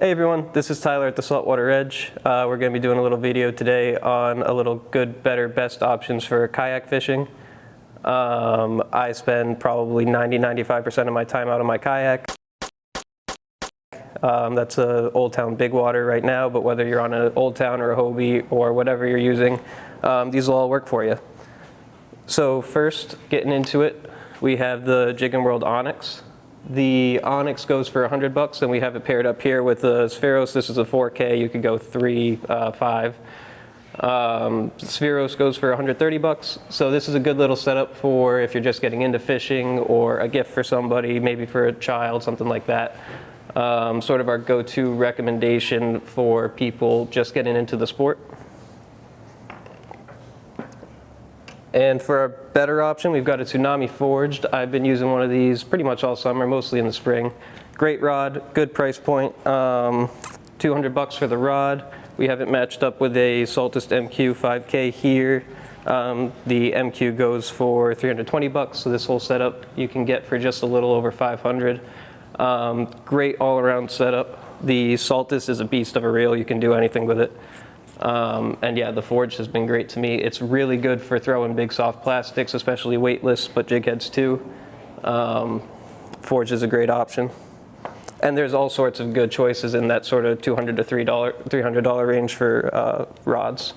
Hey everyone, this is Tyler at the Saltwater Edge. We're going to be doing a little video today on a little good, better, best options for kayak fishing. I spend probably 90-95% of my time out on my kayak. That's a Old Town Big Water right now, but whether you're on an Old Town or a Hobie or whatever you're using, these will all work for you. So first, getting into it, we have the Jig & World Onyx. The Onyx goes for $100, and we have it paired up here with the Spheros. This is a 4K. You could go 3, 5. Spheros goes for $130. So this is a good little setup for if you're just getting into fishing or a gift for somebody, maybe for a child, something like that. Sort of our go-to recommendation for people just getting into the sport. And for our better option, we've got a Tsunami Forged. I've been using one of these pretty much all summer, mostly in the spring. Great rod, good price point, $200 for the rod. We have it matched up with a Saltist MQ 5K here. The MQ goes for $320, so this whole setup you can get for just a little over $500. Great all-around setup. The Saltist is a beast of a reel. You can do anything with it. And yeah, the Forge has been great to me. It's really good for throwing big soft plastics, especially weightless, but jig heads too. Forge is a great option. And there's all sorts of good choices in that sort of $200 to $300 range for rods.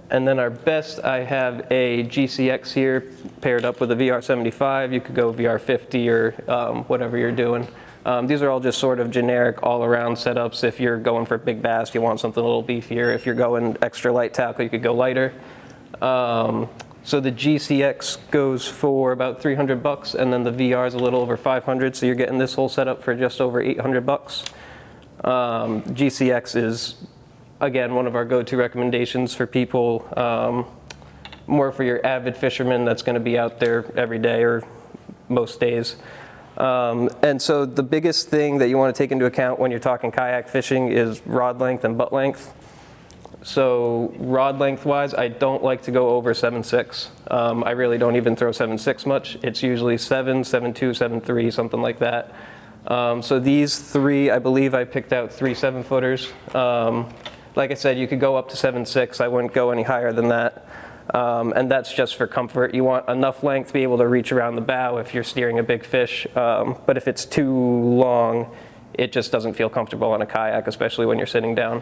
And then our best, I have a GCX here paired up with a VR75. You could go VR50 or whatever you're doing. These are all just sort of generic all-around setups. If you're going for big bass, you want something a little beefier. If you're going extra light tackle, you could go lighter. So the GCX goes for about $300, and then the VR is a little over $500. So you're getting this whole setup for just over $800. GCX is, again, one of our go-to recommendations for people, more for your avid fisherman that's going to be out there every day or most days. And so the biggest thing that you want to take into account when you're talking kayak fishing is rod length and butt length. So rod length wise, I don't like to go over 7.6. I really don't even throw 7.6 much. It's usually 7, 7.2, 7.3, something like that. So these three, I believe I picked out 3 7-footers. Like I said, you could go up to 7.6. I wouldn't go any higher than that. And that's just for comfort. You want enough length to be able to reach around the bow if you're steering a big fish. But if it's too long, it just doesn't feel comfortable on a kayak, especially when you're sitting down.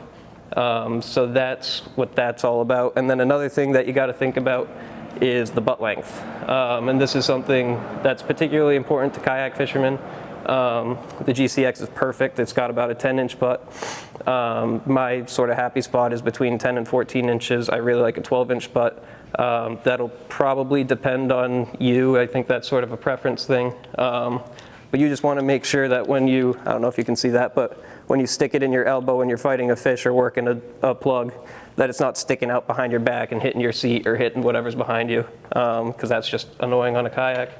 So that's what that's all about. And then another thing that you got to think about is the butt length. And this is something that's particularly important to kayak fishermen. The GCX is perfect. It's got about a 10-inch butt. My sort of happy spot is between 10 and 14 inches. I really like a 12-inch butt. That'll probably depend on you. I think that's sort of a preference thing. But you just want to make sure that when you, I don't know if you can see that, but when you stick it in your elbow when you're fighting a fish or working a plug, that it's not sticking out behind your back and hitting your seat or hitting whatever's behind you, because that's just annoying on a kayak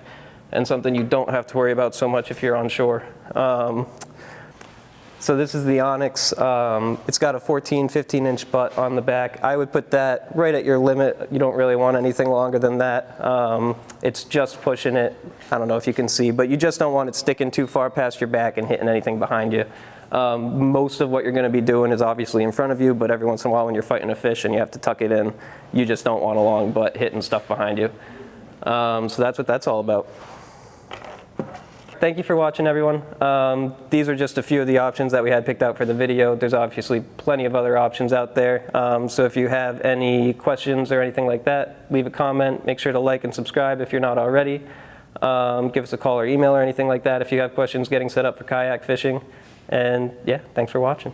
and something you don't have to worry about so much if you're on shore. So this is the Onyx. It's got a 15-inch butt on the back. I would put that right at your limit. You don't really want anything longer than that. It's just pushing it. I don't know if you can see, but you just don't want it sticking too far past your back and hitting anything behind you. Most of what you're going to be doing is obviously in front of you, but every once in a while when you're fighting a fish and you have to tuck it in, you just don't want a long butt hitting stuff behind you. So that's what that's all about. Thank you for watching, everyone. These are just a few of the options that we had picked out for the video. There's obviously plenty of other options out there. So if you have any questions or anything like that, leave a comment. Make sure to like and subscribe if you're not already. Give us a call or email or anything like that if you have questions getting set up for kayak fishing. And yeah, thanks for watching.